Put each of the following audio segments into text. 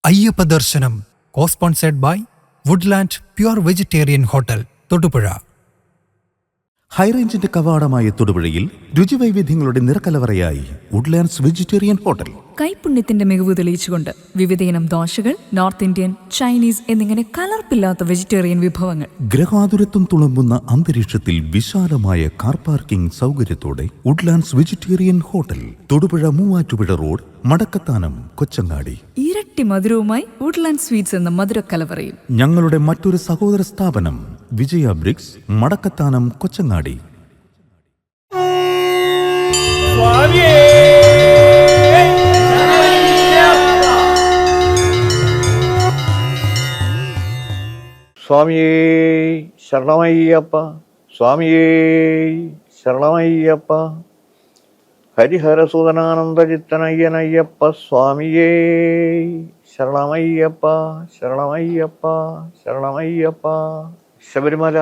അയ്യപ്പ ദർശനം co-sponsored by Woodland pure vegetarian hotel Thodupuzha. ഹൈറേഞ്ചിന്റെ കവാടമായ തൊടുപുഴയിൽ രുചിവൈവിധ്യങ്ങളുടെ നിറക്കലവറയായി വുഡ്ലാൻഡ്സ് വെജിറ്റേറിയൻ ഹോട്ടൽ. കൈപ്പുണ്യത്തിന്റെ മികവ് തെളിയിച്ചുകൊണ്ട് വിവിധയിനം ദോശകൾ, നോർത്ത് ഇന്ത്യൻ, ചൈനീസ് എന്നിങ്ങനെ കലർപ്പില്ലാത്ത വെജിറ്റേറിയൻ വിഭവങ്ങൾ. ഗ്രഹാതുരത്വം തുളുമ്പുന്ന അന്തരീക്ഷത്തിൽ വിശാലമായ കാർ പാർക്കിംഗ് സൗകര്യത്തോടെ Woodlands vegetarian hotel, Thodupuzha Muvattupuzha road, Madakkathanam, Kochangadi. ഇരട്ടി മധുരവുമായി വുഡ്ലാൻഡ് സ്വീറ്റ്സ് എന്ന മധുരക്കലവറയും. ഞങ്ങളുടെ മറ്റൊരു സഹോദര സ്ഥാപനം വിജയ ബ്രിക്സ്, മടക്കത്താനം, കൊച്ചങ്ങാടി. സ്വാമിയേ ശരണമയ്യപ്പ, സ്വാമിയേ ശരണമയ്യപ്പ, ഹരിഹരസുതനാനന്ദചിത്തനയ്യനയ്യപ്പ, സ്വാമിയേ ശരണമയ്യപ്പ, ശരണമയ്യപ്പ, ശരണമയ്യപ്പ. ശബരിമല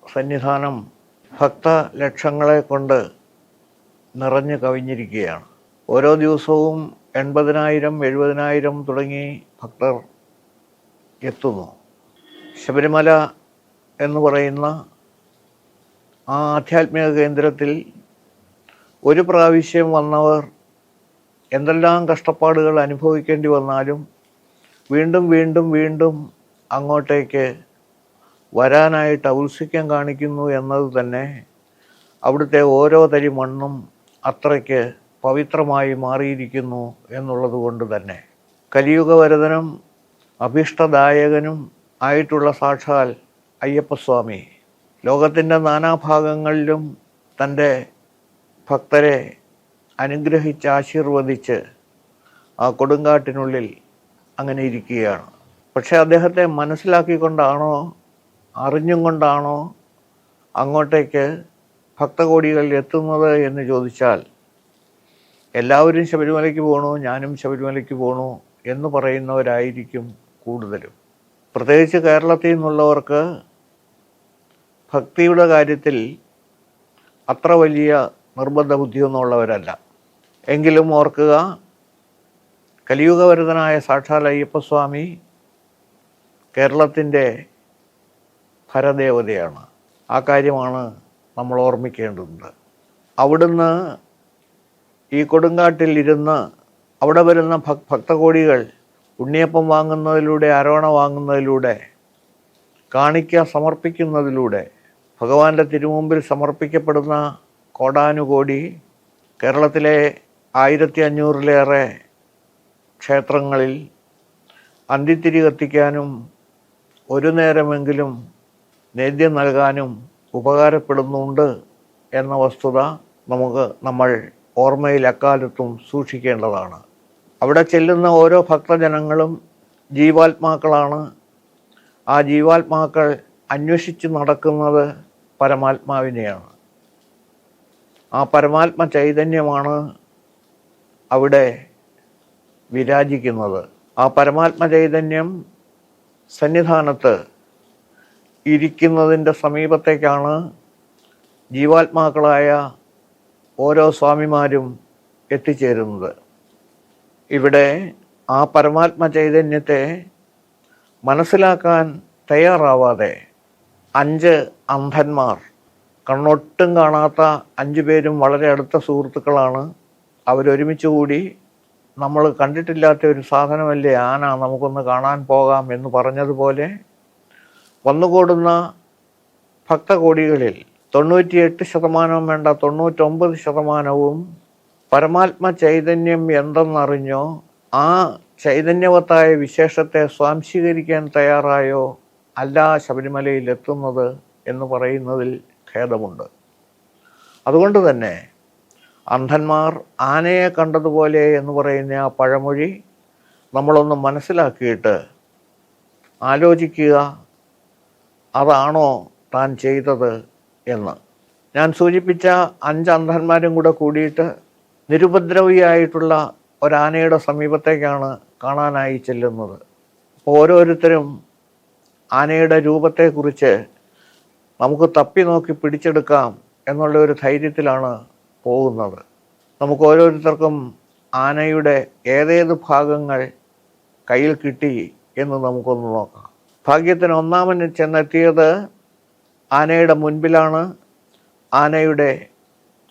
സന്നിധാനം ഭക്തലക്ഷങ്ങളെ കൊണ്ട് നിറഞ്ഞു കവിഞ്ഞിരിക്കുകയാണ്. ഓരോ ദിവസവും 80,000, 70,000 തുടങ്ങി ഭക്തർ എത്തുന്നു. ശബരിമല എന്ന് പറയുന്ന ആ ആധ്യാത്മിക കേന്ദ്രത്തിൽ ഒരു പ്രാവശ്യം വന്നവർ എന്തെല്ലാം കഷ്ടപ്പാടുകൾ അനുഭവിക്കേണ്ടി വന്നാലും വീണ്ടും വീണ്ടും വീണ്ടും അങ്ങോട്ടേക്ക് വരാനായിട്ട് ഔത്സുക്യം കാണിക്കുന്നു എന്നത് തന്നെ അവിടുത്തെ ഓരോ തരി മണ്ണും അത്രയ്ക്ക് പവിത്രമായി മാറിയിരിക്കുന്നു എന്നുള്ളത് കൊണ്ട് തന്നെ. കലിയുഗവരദനും അഭീഷ്ടദായകനും ആയിട്ടുള്ള സാക്ഷാൽ അയ്യപ്പസ്വാമി ലോകത്തിൻ്റെ നാനാഭാഗങ്ങളിലും തൻ്റെ ഭക്തരെ അനുഗ്രഹിച്ച് ആശീർവദിച്ച് ആ കൊടുങ്കാട്ടിനുള്ളിൽ അങ്ങനെ ഇരിക്കുകയാണ്. പക്ഷേ അദ്ദേഹത്തെ മനസ്സിലാക്കിക്കൊണ്ടാണോ അറിഞ്ഞും കൊണ്ടാണോ അങ്ങോട്ടേക്ക് ഭക്തകോടികൾ എത്തുന്നത് എന്ന് ചോദിച്ചാൽ, എല്ലാവരും ശബരിമലയ്ക്ക് പോകണു, ഞാനും ശബരിമലയ്ക്ക് പോകണു എന്ന് പറയുന്നവരായിരിക്കും കൂടുതലും. പ്രത്യേകിച്ച് കേരളത്തിൽ നിന്നുള്ളവർക്ക് ഭക്തിയുടെ കാര്യത്തിൽ അത്ര വലിയ നിർബന്ധ ബുദ്ധിയൊന്നുമുള്ളവരല്ല. എങ്കിലും ഓർക്കുക, കലിയുഗവരദനായ സാക്ഷാൽ അയ്യപ്പസ്വാമി കേരളത്തിൻ്റെ പരദേവതയാണ്. ആ കാര്യമാണ് നമ്മൾ ഓർമ്മിക്കേണ്ടതുണ്ട്. അവിടുന്ന് ഈ കൊടുങ്കാട്ടിൽ ഇരുന്ന് അവിടെ വരുന്ന ഭക്തകോടികൾ ഉണ്ണിയപ്പം വാങ്ങുന്നതിലൂടെ, അരവണ വാങ്ങുന്നതിലൂടെ, കാണിക്ക സമർപ്പിക്കുന്നതിലൂടെ ഭഗവാന്റെ തിരുമുമ്പിൽ സമർപ്പിക്കപ്പെടുന്ന കോടാനുകോടി കേരളത്തിലെ 1500-ലേറെ ക്ഷേത്രങ്ങളിൽ അന്തിത്തിരി കത്തിക്കാനും ഒരു നേരമെങ്കിലും നേദ്യം നൽകാനും ഉപകാരപ്പെടുന്നുണ്ട് എന്ന വസ്തുത നമ്മൾ ഓർമ്മയിൽ അക്കാലത്തും സൂക്ഷിക്കേണ്ടതാണ്. അവിടെ ചെല്ലുന്ന ഓരോ ഭക്തജനങ്ങളും ജീവാത്മാക്കളാണ്. ആ ജീവാത്മാക്കൾ അന്വേഷിച്ച് നടക്കുന്നത് പരമാത്മാവിനെയാണ്. ആ പരമാത്മ ചൈതന്യമാണ് അവിടെ വിരാജിക്കുന്നത്. ആ പരമാത്മ ചൈതന്യം സന്നിധാനത്ത് ഇരിക്കുന്നതിൻ്റെ സമീപത്തേക്കാണ് ജീവാത്മാക്കളായ ഓരോ സ്വാമിമാരും എത്തിച്ചേരുന്നത്. ഇവിടെ ആ പരമാത്മ ചൈതന്യത്തെ മനസ്സിലാക്കാൻ തയ്യാറാവാതെ 5 അന്ധന്മാർ, കണ്ണൊട്ടും കാണാത്ത 5 പേരും വളരെ അടുത്ത സുഹൃത്തുക്കളാണ്. അവരൊരുമിച്ച് കൂടി നമ്മൾ കണ്ടിട്ടില്ലാത്ത ഒരു സാധനമല്ലേ ആന, നമുക്കൊന്ന് കാണാൻ പോകാം എന്ന് പറഞ്ഞതുപോലെ വന്നുകൂടുന്ന ഭക്തകോടികളിൽ 98% വേണ്ട 99% പരമാത്മ ചൈതന്യം എന്തെന്നറിഞ്ഞോ ആ ചൈതന്യവത്തായ വിശേഷത്തെ സ്വാംശീകരിക്കാൻ തയ്യാറായോ അല്ല ശബരിമലയിൽ എത്തുന്നത് എന്ന് പറയുന്നതിൽ ഖേദമുണ്ട്. അതുകൊണ്ട് തന്നെ അന്ധന്മാർ ആനയെ കണ്ടതുപോലെ എന്ന് പറയുന്ന ആ പഴമൊഴി നമ്മളൊന്ന് മനസ്സിലാക്കിയിട്ട് ആലോചിക്കുക, അതാണോ താൻ ചെയ്തത് എന്ന്. ഞാൻ സൂചിപ്പിച്ച 5 അന്ധന്മാരും കൂടെ കൂടിയിട്ട് നിരുപദ്രവിയായിട്ടുള്ള ഒരാനയുടെ സമീപത്തേക്കാണ് കാണാനായി ചെല്ലുന്നത്. ഓരോരുത്തരും ആനയുടെ രൂപത്തെക്കുറിച്ച് നമുക്ക് തപ്പി നോക്കി പിടിച്ചെടുക്കാം എന്നുള്ള ഒരു ധൈര്യത്തിലാണ് പോകുന്നത്. നമുക്ക് ഓരോരുത്തർക്കും ആനയുടെ ഏതേത് ഭാഗങ്ങൾ കയ്യിൽ കിട്ടി എന്ന് നമുക്കൊന്ന് നോക്കാം. ഭാഗ്യത്തിന് ഒന്നാമൻ ചെന്നെത്തിയത് ആനയുടെ മുൻപിലാണ്. ആനയുടെ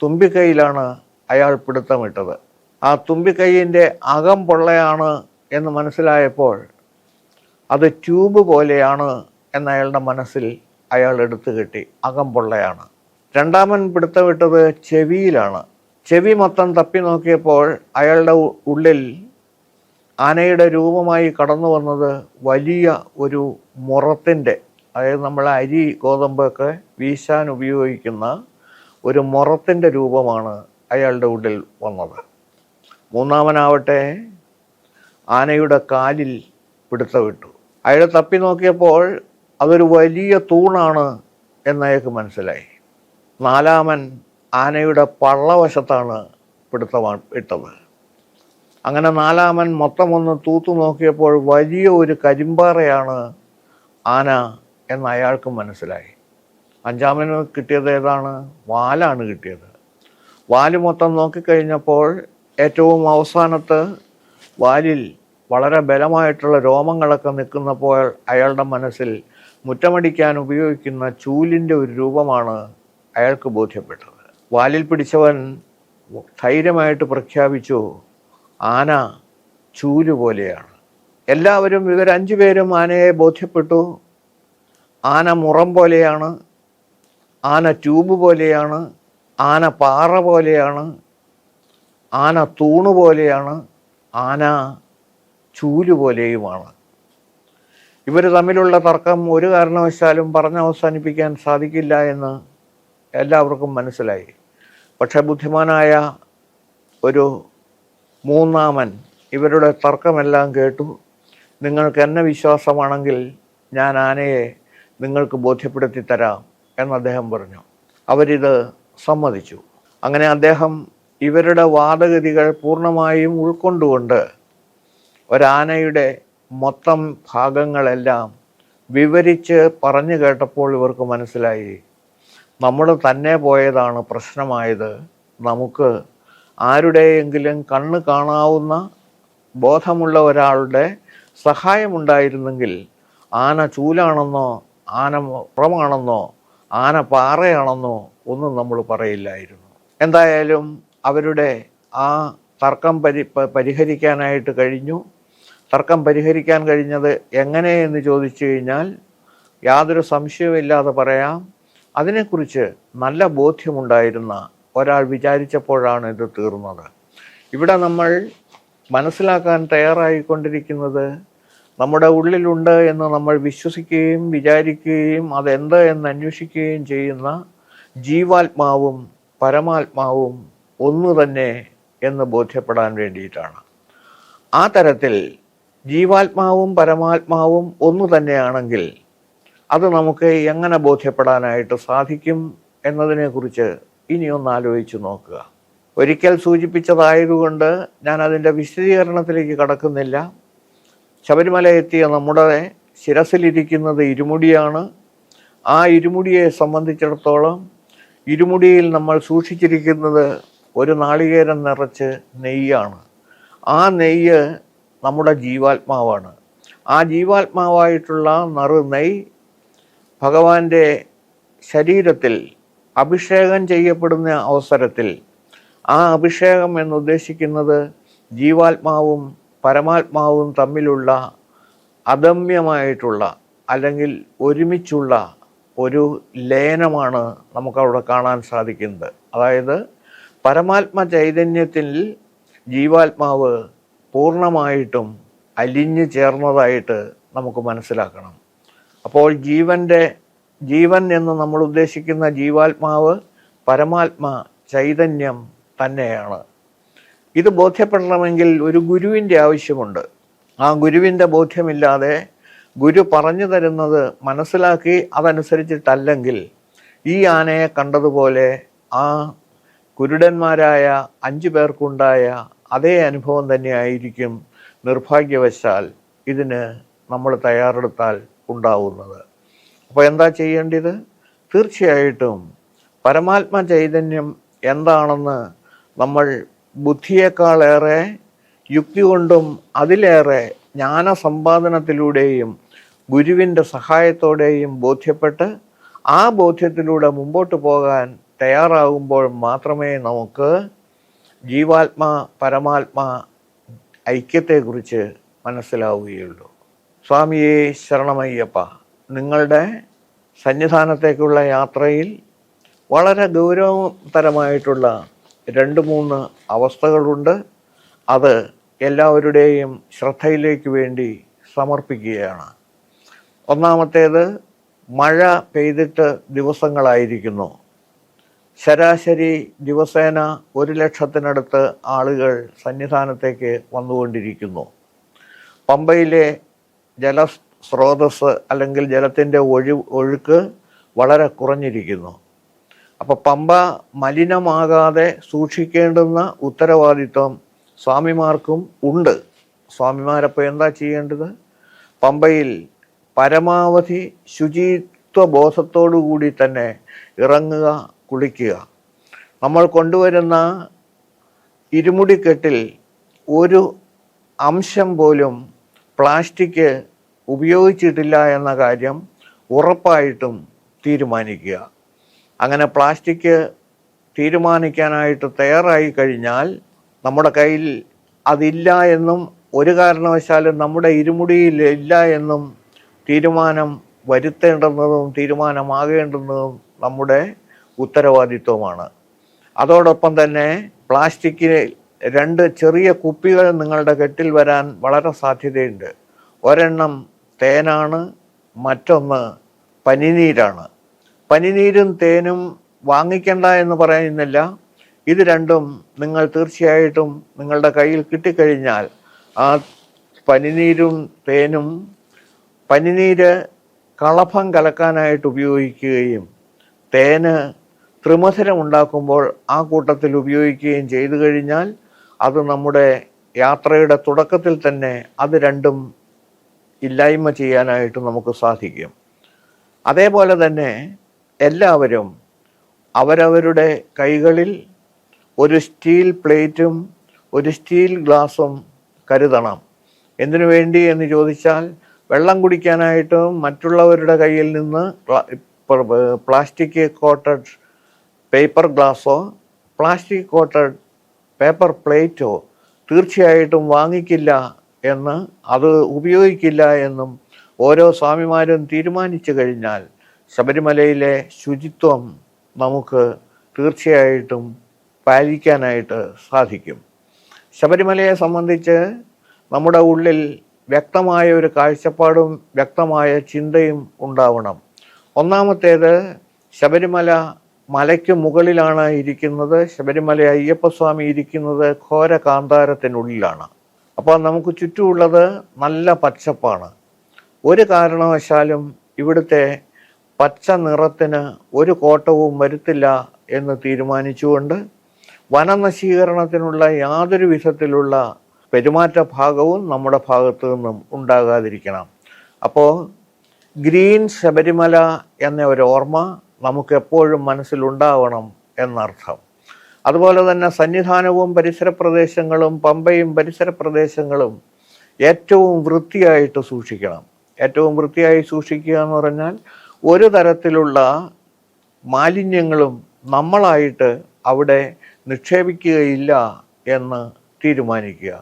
തുമ്പിക്കൈയിലാണ് അയാൾ പിടുത്തമിട്ടത്. ആ തുമ്പിക്കൈയിൻ്റെ അകം പൊള്ളയാണ് എന്ന് മനസ്സിലായപ്പോൾ അത് ട്യൂബ് പോലെയാണ് എന്നയാളുടെ മനസ്സിൽ അയാൾ എടുത്തു കെട്ടി. അകം പൊള്ളയാണ്. രണ്ടാമൻ പിടുത്തമിട്ടത് ചെവിയിലാണ്. ചെവി മൊത്തം തപ്പി നോക്കിയപ്പോൾ അയാളുടെ ഉള്ളിൽ ആനയുടെ രൂപമായി കടന്നു വന്നത് വലിയ ഒരു മുറത്തിൻ്റെ, അതായത് നമ്മൾ അരി ഗോതമ്പൊക്കെ വീശാൻ ഉപയോഗിക്കുന്ന ഒരു മുറത്തിൻ്റെ രൂപമാണ് അയാളുടെ ഉള്ളിൽ വന്നത്. മൂന്നാമനാവട്ടെ ആനയുടെ കാലിൽ പിടുത്തമിട്ടു. അയാൾ തപ്പി നോക്കിയപ്പോൾ അതൊരു വലിയ തൂണാണ് എന്നയാൾക്ക് മനസ്സിലായി. നാലാമൻ ആനയുടെ പള്ളവശത്താണ് ഇട്ടത്. അങ്ങനെ നാലാമൻ മൊത്തം ഒന്ന് തൂത്തു നോക്കിയപ്പോൾ വലിയ ഒരു കരിമ്പാറയാണ് ആന എന്ന് അയാൾക്ക് മനസ്സിലായി. അഞ്ചാമന് കിട്ടിയത് ഏതാണ്? വാലാണ് കിട്ടിയത്. വാല് മൊത്തം നോക്കിക്കഴിഞ്ഞപ്പോൾ ഏറ്റവും അവസാനത്ത് വാലിൽ വളരെ ബലമായിട്ടുള്ള രോമങ്ങളൊക്കെ നിൽക്കുന്നപ്പോൾ അയാളുടെ മനസ്സിൽ മുറ്റമടിക്കാൻ ഉപയോഗിക്കുന്ന ചൂലിൻ്റെ ഒരു രൂപമാണ് അയാൾക്ക് ബോധ്യപ്പെട്ടത്. വാലിൽ പിടിച്ചവൻ ധൈര്യമായിട്ട് പ്രഖ്യാപിച്ചു, ആന ചൂല് പോലെയാണ്. എല്ലാവരും ഇവരഞ്ചു പേരും ആനയെ ബോധ്യപ്പെട്ടു. ആന മുറം പോലെയാണ്, ആന ട്യൂബ് പോലെയാണ്, ആന പാറ പോലെയാണ്, ആന തൂണ് പോലെയാണ്, ആന ചൂല് പോലെയുമാണ്. ഇവർ തമ്മിലുള്ള തർക്കം ഒരു കാരണവശാലും പറഞ്ഞവസാനിപ്പിക്കാൻ സാധിക്കില്ല എന്ന് എല്ലാവർക്കും മനസ്സിലായി. പക്ഷെ ബുദ്ധിമാനായ ഒരു മൂന്നാമൻ ഇവരുടെ തർക്കമെല്ലാം കേട്ടു. നിങ്ങൾക്ക് എന്നെ വിശ്വാസമാണെങ്കിൽ ഞാൻ ആനയെ നിങ്ങൾക്ക് ബോധ്യപ്പെടുത്തി തരാം എന്ന് അദ്ദേഹം പറഞ്ഞു. അവരിത് സമ്മതിച്ചു. അങ്ങനെ അദ്ദേഹം ഇവരുടെ വാദഗതികൾ പൂർണ്ണമായും ഉൾക്കൊണ്ടുകൊണ്ട് ഒരാനയുടെ മൊത്തം ഭാഗങ്ങളെല്ലാം വിവരിച്ച് പറഞ്ഞു കേട്ടപ്പോൾ ഇവർക്ക് മനസ്സിലായി, നമ്മൾ തന്നെ പോയതാണ് പ്രശ്നമായത്. നമുക്ക് ആരുടെയെങ്കിലും കണ്ണ് കാണാവുന്ന ബോധമുള്ള ഒരാളുടെ സഹായമുണ്ടായിരുന്നെങ്കിൽ ആന ചൂലാണെന്നോ ആന പുറമാണെന്നോ ആന പാറയാണെന്നോ ഒന്നും നമ്മൾ പറയില്ലായിരുന്നു. എന്തായാലും അവരുടെ ആ തർക്കം പരിഹരിക്കാനായിട്ട് കഴിഞ്ഞു. തർക്കം പരിഹരിക്കാൻ കഴിഞ്ഞത് എങ്ങനെയെന്ന് ചോദിച്ചു കഴിഞ്ഞാൽ യാതൊരു സംശയവുമില്ലാതെ പറയാം, അതിനെക്കുറിച്ച് നല്ല ബോധ്യമുണ്ടായിരുന്ന ഒരാൾ വിചാരിച്ചപ്പോഴാണ് ഇത് തീർന്നത്. ഇവിടെ നമ്മൾ മനസ്സിലാക്കാൻ തയ്യാറായിക്കൊണ്ടിരിക്കുന്നത് നമ്മുടെ ഉള്ളിലുണ്ട് എന്ന് നമ്മൾ വിശ്വസിക്കുകയും വിചാരിക്കുകയും അതെന്ത് എന്ന് അന്വേഷിക്കുകയും ചെയ്യുന്ന ജീവാത്മാവും പരമാത്മാവും ഒന്നു തന്നെ എന്ന് ബോധ്യപ്പെടാൻ വേണ്ടിയിട്ടാണ്. ആ തരത്തിൽ ജീവാത്മാവും പരമാത്മാവും ഒന്നു തന്നെയാണെങ്കിൽ അത് നമുക്ക് എങ്ങനെ ബോധ്യപ്പെടാനായിട്ട് സാധിക്കും എന്നതിനെക്കുറിച്ച് ഇനിയൊന്ന് ആലോചിച്ച് നോക്കുക. ഒരിക്കൽ സൂചിപ്പിച്ചതായതുകൊണ്ട് ഞാൻ അതിൻ്റെ വിശദീകരണത്തിലേക്ക് കടക്കുന്നില്ല. ശബരിമല എത്തിയ നമ്മുടെ ശിരസിലിരിക്കുന്നത് ഇരുമുടിയാണ്. ആ ഇരുമുടിയെ സംബന്ധിച്ചിടത്തോളം ഇരുമുടിയിൽ നമ്മൾ സൂക്ഷിച്ചിരിക്കുന്നത് ഒരു നാളികേരം നിറച്ച് നെയ്യാണ്. ആ നെയ്യ് നമ്മുടെ ജീവാത്മാവാണ്. ആ ജീവാത്മാവായിട്ടുള്ള നെയ്യ് ഭഗവാന്റെ ശരീരത്തിൽ അഭിഷേകം ചെയ്യപ്പെടുന്ന അവസരത്തിൽ ആ അഭിഷേകം എന്നുദ്ദേശിക്കുന്നത് ജീവാത്മാവും പരമാത്മാവും തമ്മിലുള്ള അദമ്യമായിട്ടുള്ള അല്ലെങ്കിൽ ഒരുമിച്ചുള്ള ഒരു ലയനമാണ് നമുക്കവിടെ കാണാൻ സാധിക്കുന്നത്. അതായത് പരമാത്മ ചൈതന്യത്തിൽ ജീവാത്മാവ് പൂർണ്ണമായിട്ടും അലിഞ്ഞു ചേർന്നതായിട്ട് നമുക്ക് മനസ്സിലാക്കണം. അപ്പോൾ ജീവൻ എന്ന് നമ്മൾ ഉദ്ദേശിക്കുന്ന ജീവാത്മാവ് പരമാത്മ ചൈതന്യം തന്നെയാണ്. ഇത് ബോധ്യപ്പെടണമെങ്കിൽ ഒരു ഗുരുവിൻ്റെ ആവശ്യമുണ്ട്. ആ ഗുരുവിൻ്റെ ബോധ്യമില്ലാതെ ഗുരു പറഞ്ഞു തരുന്നത് മനസ്സിലാക്കി അതനുസരിച്ചിട്ടല്ലെങ്കിൽ ഈ ആനയെ കണ്ടതുപോലെ ആ കുരുടന്മാരായ 5 പേർക്കുണ്ടായ അതേ അനുഭവം തന്നെയായിരിക്കും നിർഭാഗ്യവശാൽ ഇതിന് നമ്മൾ തയ്യാറെടുത്താൽ ഉണ്ടാവുന്നത്. അപ്പോൾ എന്താ ചെയ്യേണ്ടത്? തീർച്ചയായിട്ടും പരമാത്മ ചൈതന്യം എന്താണെന്ന് നമ്മൾ ബുദ്ധിയേക്കാളേറെ യുക്തി കൊണ്ടും അതിലേറെ ജ്ഞാനസമ്പാദനത്തിലൂടെയും ഗുരുവിൻ്റെ സഹായത്തോടെയും ബോധ്യപ്പെട്ട് ആ ബോധ്യത്തിലൂടെ മുമ്പോട്ട് പോകാൻ തയ്യാറാകുമ്പോൾ മാത്രമേ നമുക്ക് ജീവാത്മാ പരമാത്മാ ഐക്യത്തെക്കുറിച്ച് മനസ്സിലാവുകയുള്ളൂ. സ്വാമിയേ ശരണമയ്യപ്പ. നിങ്ങളുടെ സന്നിധാനത്തേക്കുള്ള യാത്രയിൽ വളരെ ഗൗരവതരമായിട്ടുള്ള 2-3 അവസ്ഥകളുണ്ട്. അത് എല്ലാവരുടെയും ശ്രദ്ധയിലേക്ക് വേണ്ടി സമർപ്പിക്കുകയാണ്. ഒന്നാമത്തേത്, മഴ പെയ്തിട്ട് ദിവസങ്ങളായിരിക്കുന്നു. ശരാശരി ദിവസേന 1,00,000-നടുത്ത് ആളുകൾ സന്നിധാനത്തേക്ക് വന്നുകൊണ്ടിരിക്കുന്നു. പമ്പയിലെ ജലസ്രോതസ് അല്ലെങ്കിൽ ജലത്തിൻ്റെ ഒഴുക്ക് വളരെ കുറഞ്ഞിരിക്കുന്നു. അപ്പോൾ പമ്പ മലിനമാകാതെ സൂക്ഷിക്കേണ്ടുന്ന ഉത്തരവാദിത്വം സ്വാമിമാർക്കും ഉണ്ട്. സ്വാമിമാരപ്പോൾ എന്താ ചെയ്യേണ്ടത്? പമ്പയിൽ പരമാവധി ശുചിത്വ ബോധത്തോടു കൂടി തന്നെ ഇറങ്ങുക, കുളിക്കുക. നമ്മൾ കൊണ്ടുവരുന്ന ഇരുമുടിക്കെട്ടിൽ ഒരു അംശം പോലും പ്ലാസ്റ്റിക് ഉപയോഗിച്ചിട്ടില്ല എന്ന കാര്യം ഉറപ്പായിട്ടും തീരുമാനിക്കുക. അങ്ങനെ പ്ലാസ്റ്റിക് തീരുമാനിക്കാനായിട്ട് തയ്യാറായി കഴിഞ്ഞാൽ നമ്മുടെ കയ്യിൽ അതില്ല എന്നും ഒരു കാരണവശാലും നമ്മുടെ ഇരുമുടിയിൽ ഇല്ല എന്നും തീരുമാനം വരുത്തേണ്ടുന്നതും തീരുമാനമാകേണ്ടുന്നതും നമ്മുടെ ഉത്തരവാദിത്വമാണ്. അതോടൊപ്പം തന്നെ പ്ലാസ്റ്റിക്കിന് 2 ചെറിയ കുപ്പികൾ നിങ്ങളുടെ കെട്ടിൽ വരാൻ വളരെ സാധ്യതയുണ്ട്. ഒരെണ്ണം തേനാണ്, മറ്റൊന്ന് പനിനീരാണ്. പനിനീരും തേനും വാങ്ങിക്കണ്ട എന്ന് പറയുന്നില്ല. ഇത് രണ്ടും നിങ്ങൾ തീർച്ചയായിട്ടും നിങ്ങളുടെ കയ്യിൽ കിട്ടിക്കഴിഞ്ഞാൽ ആ പനിനീരും തേനും, പനിനീര് കളഭം കലക്കാനായിട്ട് ഉപയോഗിക്കുകയും തേന് ത്രിമധുരം ഉണ്ടാക്കുമ്പോൾ ആ കൂട്ടത്തിൽ ഉപയോഗിക്കുകയും ചെയ്തു കഴിഞ്ഞാൽ അത് നമ്മുടെ യാത്രയുടെ തുടക്കത്തിൽ തന്നെ അത് രണ്ടും ഇല്ലായ്മ ചെയ്യാനായിട്ട് നമുക്ക് സാധിക്കും. അതേപോലെ തന്നെ എല്ലാവരും അവരവരുടെ കൈകളിൽ ഒരു സ്റ്റീൽ പ്ലേറ്റും ഒരു സ്റ്റീൽ ഗ്ലാസും കരുതണം. എന്തിനു വേണ്ടി എന്ന് ചോദിച്ചാൽ, വെള്ളം കുടിക്കാനായിട്ടും മറ്റുള്ളവരുടെ കയ്യിൽ നിന്ന് പ്ലാസ്റ്റിക് കോട്ടഡ് പേപ്പർ ഗ്ലാസോ പ്ലാസ്റ്റിക് കോട്ടഡ് പേപ്പർ പ്ലേറ്റോ തീർച്ചയായിട്ടും വാങ്ങിക്കില്ല എന്ന്, അത് ഉപയോഗിക്കില്ല എന്നും ഓരോ സ്വാമിമാരും തീരുമാനിച്ചു കഴിഞ്ഞാൽ ശബരിമലയിലെ ശുചിത്വം നമുക്ക് തീർച്ചയായിട്ടും പാലിക്കാനായിട്ട് സാധിക്കും. ശബരിമലയെ സംബന്ധിച്ച് നമ്മുടെ ഉള്ളിൽ വ്യക്തമായ ഒരു കാഴ്ചപ്പാടും വ്യക്തമായ ചിന്തയും ഉണ്ടാവണം. ഒന്നാമത്തേത്, ശബരിമല മലയ്ക്ക് മുകളിലാണ് ഇരിക്കുന്നത്. ശബരിമല അയ്യപ്പസ്വാമി ഇരിക്കുന്നത് ഘോര കാന്താരത്തിനുള്ളിലാണ്. അപ്പോൾ നമുക്ക് ചുറ്റുമുള്ളത് നല്ല പച്ചപ്പാണ്. ഒരു കാരണവശാലും ഇവിടുത്തെ പച്ച നിറത്തിന് ഒരു കോട്ടവും വരുത്തില്ല എന്ന് തീരുമാനിച്ചുകൊണ്ട് വനനശീകരണത്തിനുള്ള യാതൊരു വിധത്തിലുള്ള പെരുമാറ്റ ഭാഗവും നമ്മുടെ ഭാഗത്തു നിന്നും ഉണ്ടാകാതിരിക്കണം. അപ്പോൾ ഗ്രീൻ ശബരിമല എന്ന ഒരു ഓർമ്മ നമുക്ക് എപ്പോഴും മനസ്സിലുണ്ടാവണം എന്നർത്ഥം. അതുപോലെ തന്നെ സന്നിധാനവും പരിസര പ്രദേശങ്ങളും പമ്പയും പരിസര പ്രദേശങ്ങളും ഏറ്റവും വൃത്തിയായിട്ട് സൂക്ഷിക്കണം. ഏറ്റവും വൃത്തിയായി സൂക്ഷിക്കുക എന്ന് പറഞ്ഞാൽ ഒരു തരത്തിലുള്ള മാലിന്യങ്ങളും നമ്മളായിട്ട് അവിടെ നിക്ഷേപിക്കുകയില്ല എന്ന് തീരുമാനിക്കുക.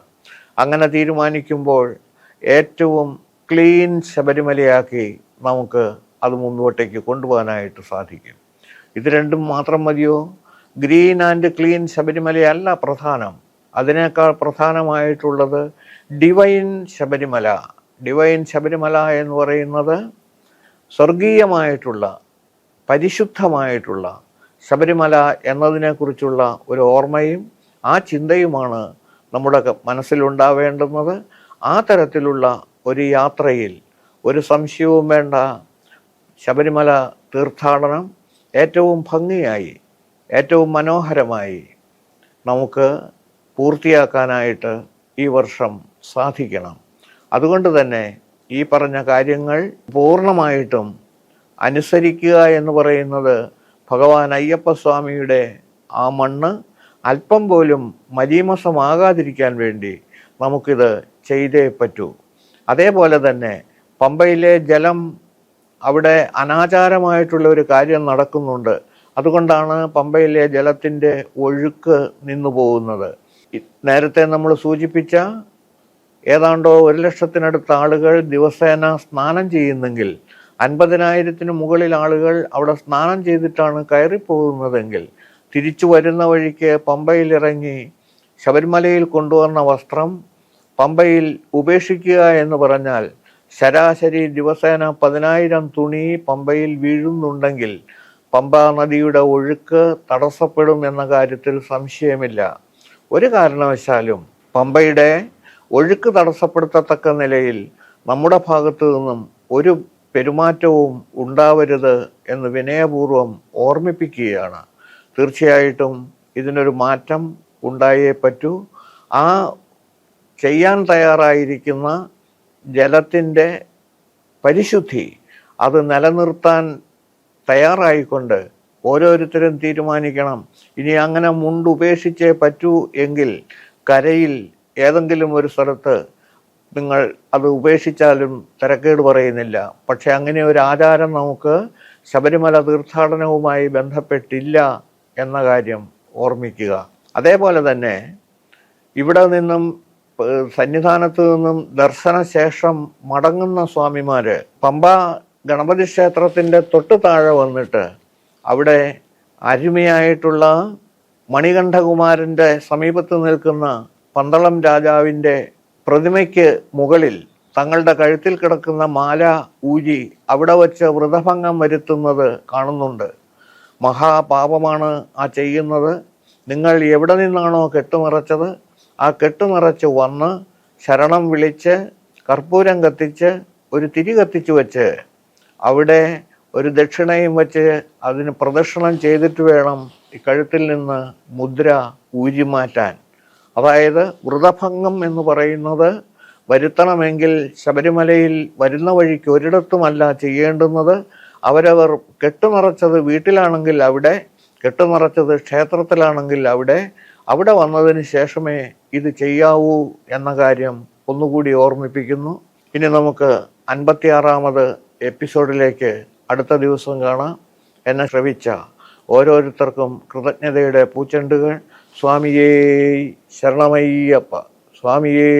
അങ്ങനെ തീരുമാനിക്കുമ്പോൾ ഏറ്റവും ക്ലീൻ ശബരിമലയാക്കി നമുക്ക് അത് മുന്നോട്ടേക്ക് കൊണ്ടുപോകാനായിട്ട് സാധിക്കും. ഇത് രണ്ടും മാത്രം മതിയോ? ഗ്രീൻ ആൻഡ് ക്ലീൻ ശബരിമലയല്ല പ്രധാനം. അതിനേക്കാൾ പ്രധാനമായിട്ടുള്ളത് ഡിവൈൻ ശബരിമല. ഡിവൈൻ ശബരിമല എന്ന് പറയുന്നത് സ്വർഗീയമായിട്ടുള്ള പരിശുദ്ധമായിട്ടുള്ള ശബരിമല എന്നതിനെക്കുറിച്ചുള്ള ഒരു ഓർമ്മയും ആ ചിന്തയുമാണ് നമ്മുടെ മനസ്സിലുണ്ടാവേണ്ടുന്നത്. ആ തരത്തിലുള്ള ഒരു യാത്രയിൽ ഒരു സംശയവും വേണ്ട, ശബരിമല തീർത്ഥാടനം ഏറ്റവും ഭംഗിയായി ഏറ്റവും മനോഹരമായി നമുക്ക് പൂർത്തിയാക്കാനായിട്ട് ഈ വർഷം സാധിക്കണം. അതുകൊണ്ട് തന്നെ ഈ പറഞ്ഞ കാര്യങ്ങൾ പൂർണ്ണമായിട്ടും അനുസരിക്കുക എന്ന് പറയുന്നത് ഭഗവാൻ അയ്യപ്പസ്വാമിയുടെ ആ മണ്ണ് അല്പം പോലും മലീമസമാകാതിരിക്കാൻ വേണ്ടി നമുക്കിത് ചെയ്തേ പറ്റൂ. അതേപോലെ തന്നെ പമ്പയിലെ ജലം അവിടെ അനാചാരമായിട്ടുള്ള ഒരു കാര്യം നടക്കുന്നുണ്ട്. അതുകൊണ്ടാണ് പമ്പയിലെ ജലത്തിൻ്റെ ഒഴുക്ക് നിന്നു പോകുന്നത്. നേരത്തെ നമ്മൾ സൂചിപ്പിച്ച ഏതാണ്ടോ 1,00,000 ആളുകൾ ദിവസേന സ്നാനം ചെയ്യുന്നെങ്കിൽ 50,000 മുകളിൽ ആളുകൾ അവിടെ സ്നാനം ചെയ്തിട്ടാണ് കയറിപ്പോകുന്നതെങ്കിൽ തിരിച്ചു വരുന്ന വഴിക്ക് പമ്പയിലിറങ്ങി ശബരിമലയിൽ കൊണ്ടുവന്ന വസ്ത്രം പമ്പയിൽ ഉപേക്ഷിക്കുക എന്ന് പറഞ്ഞാൽ ശരാശരി ദിവസേന 10,000 തുണി പമ്പയിൽ വീഴുന്നുണ്ടെങ്കിൽ പമ്പാ നദിയുടെ ഒഴുക്ക് തടസ്സപ്പെടും എന്ന കാര്യത്തിൽ സംശയമില്ല. ഒരു കാരണവശാലും പമ്പയുടെ ഒഴുക്ക് തടസ്സപ്പെടുത്തത്തക്ക നിലയിൽ നമ്മുടെ ഭാഗത്തു നിന്നും ഒരു പെരുമാറ്റവും ഉണ്ടാവരുത് എന്ന് വിനയപൂർവ്വം ഓർമ്മിപ്പിക്കുകയാണ്. തീർച്ചയായിട്ടും ഇതിനൊരു മാറ്റം ഉണ്ടായേ പറ്റൂ. ആ ചെയ്യാൻ തയ്യാറായിരിക്കുന്ന ജലത്തിൻ്റെ പരിശുദ്ധി അത് നിലനിർത്താൻ തയ്യാറായിക്കൊണ്ട് ഓരോരുത്തരും തീരുമാനിക്കണം. ഇനി അങ്ങനെ മുണ്ടുപേക്ഷിച്ചേ പറ്റൂ എങ്കിൽ കരയിൽ ഏതെങ്കിലും ഒരു സ്ഥലത്ത് നിങ്ങൾ അത് ഉപേക്ഷിച്ചാലും തിരക്കേട് പറയുന്നില്ല. പക്ഷെ അങ്ങനെ ഒരു ആചാരം നമുക്ക് ശബരിമല തീർത്ഥാടനവുമായി ബന്ധപ്പെട്ടില്ല എന്ന കാര്യം ഓർമ്മിക്കുക. അതേപോലെ തന്നെ ഇവിടെ നിന്നും സന്നിധാനത്ത് നിന്നും ദർശനശേഷം മടങ്ങുന്ന സ്വാമിമാര് പമ്പ ഗണപതി ക്ഷേത്രത്തിൻ്റെ തൊട്ട് താഴെ വന്നിട്ട് അവിടെ അരുമയായിട്ടുള്ള മണികണ്ഠകുമാരൻ്റെ സമീപത്ത് നിൽക്കുന്ന പന്തളം രാജാവിൻ്റെ പ്രതിമയ്ക്ക് മുകളിൽ തങ്ങളുടെ കഴുത്തിൽ കിടക്കുന്ന മാല ഊരി അവിടെ വച്ച് വ്രതഭംഗം വരുത്തുന്നത് കാണുന്നുണ്ട്. മഹാപാപമാണ് ആ ചെയ്യുന്നത്. നിങ്ങൾ എവിടെ നിന്നാണോ കെട്ടുനിറച്ചത് ആ കെട്ടുനിറച്ച് വന്ന് ശരണം വിളിച്ച് കർപ്പൂരം കത്തിച്ച് ഒരു തിരി കത്തിച്ചു വെച്ച് അവിടെ ഒരു ദക്ഷിണയും വെച്ച് അതിന് പ്രദക്ഷിണം ചെയ്തിട്ട് വേണം ഈ കഴുത്തിൽ നിന്ന് മുദ്ര ഊരിമാറ്റാൻ. അതായത് വ്രതഭംഗം എന്ന് പറയുന്നത് വരുത്തണമെങ്കിൽ ശബരിമലയിൽ വരുന്ന വഴിക്ക് ഒരിടത്തുമല്ല ചെയ്യേണ്ടുന്നത്. അവരവർ കെട്ടുനിറച്ചത് വീട്ടിലാണെങ്കിൽ അവിടെ, കെട്ടുനിറച്ചത് ക്ഷേത്രത്തിലാണെങ്കിൽ അവിടെ വന്നതിന് ശേഷമേ ഇത് ചെയ്യാവൂ എന്ന കാര്യം ഒന്നുകൂടി ഓർമ്മിപ്പിക്കുന്നു. ഇനി നമുക്ക് 56ാമത് എപ്പിസോഡിലേക്ക് അടുത്ത ദിവസം കാണാം. എന്നെ ശ്രവിച്ച ഓരോരുത്തർക്കും കൃതജ്ഞതയുടെ പൂച്ചെണ്ടുകൾ. സ്വാമിയേ ശരണമയ്യപ്പ, സ്വാമിയേ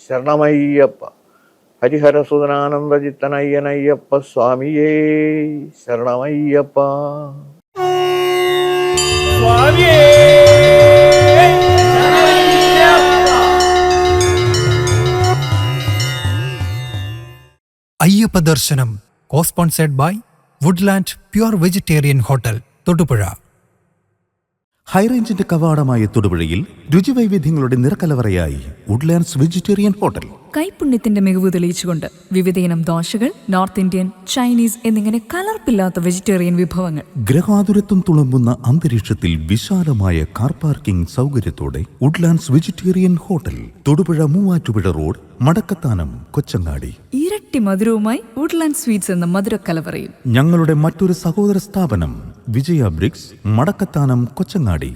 ശരണമയ്യപ്പ. ഹരിഹരസുതനാനന്ദചിത്തനയ്യനയ്യപ്പ സ്വാമിയേ ശരണമയ്യപ്പ. അയ്യപ്പ ദർശനം co-sponsored by Woodland pure vegetarian hotel Thodupuzha. ഹൈറേഞ്ചിന്റെ കവാടമായ തൊടുപുഴയിൽ രുചിവൈവിധ്യങ്ങളുടെ നിറക്കലവറയായി വുഡ്ലാൻഡ്സ് വെജിറ്റേറിയൻ ഹോട്ടൽ. കൈപുണ്യത്തിന്റെ മികവ് തെളിയിച്ചുകൊണ്ട് വിവിധയിനം ദോശകൾ, നോർത്ത് ഇന്ത്യൻ, ചൈനീസ് എന്നിങ്ങനെ കലർപ്പില്ലാത്ത വെജിറ്റേറിയൻ വിഭവങ്ങൾ. ഗ്രഹാതുരത്വം തുളുമ്പുന്ന അന്തരീക്ഷത്തിൽ വിശാലമായ കാർ പാർക്കിംഗ് സൗകര്യത്തോടെ Woodlands vegetarian hotel, Thodupuzha Muvattupuzha road, Madakkathanam, Kochangadi. ഇരട്ടി മധുരവുമായി വുഡ്ലാൻഡ് സ്വീറ്റ്സ് എന്ന മധുരക്കലവറയും. ഞങ്ങളുടെ മറ്റൊരു സഹോദര സ്ഥാപനം വിജയ ബ്രിക്സ്, മടക്കത്താനം, കൊച്ചങ്ങാടി.